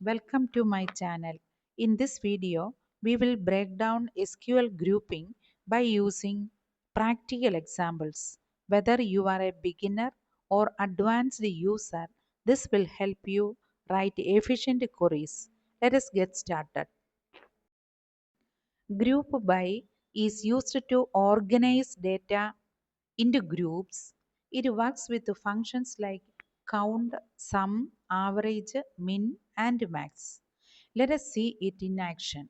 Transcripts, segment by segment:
Welcome to my channel. In this video, we will break down SQL grouping by using practical examples. Whether you are a beginner or advanced user, this will help you write efficient queries. Let us get started. Group by is used to organize data into groups. It works with functions like count, sum, average, min, and max. Let us see it in action.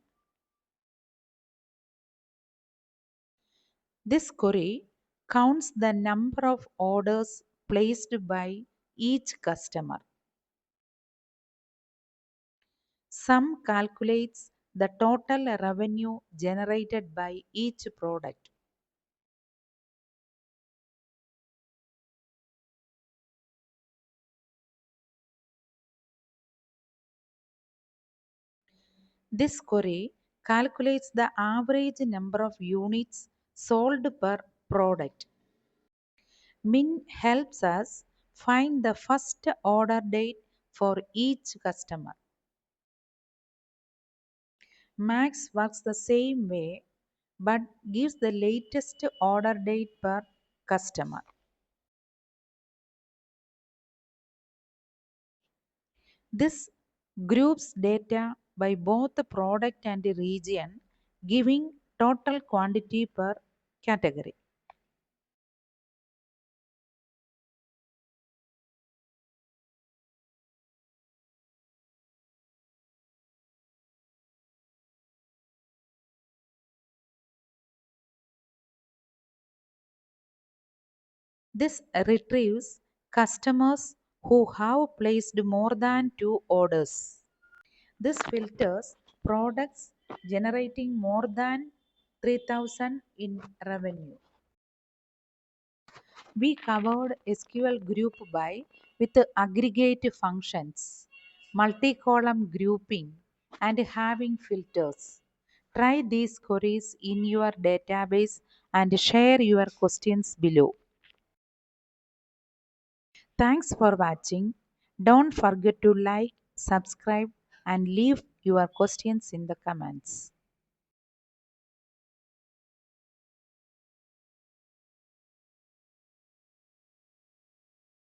This query counts the number of orders placed by each customer. Sum calculates the total revenue generated by each product. This query calculates the average number of units sold per product. Min helps us find the first order date for each customer. Max works the same way but gives the latest order date per customer. This groups data by both the product and the region, giving total quantity per category. This retrieves customers who have placed more than two orders. This filters products generating more than 3000 in revenue. We covered SQL group by with aggregate functions, multi-column grouping, and having filters. Try these queries in your database and share your questions below. Thanks for watching. Don't forget to like, subscribe, and leave your questions in the comments.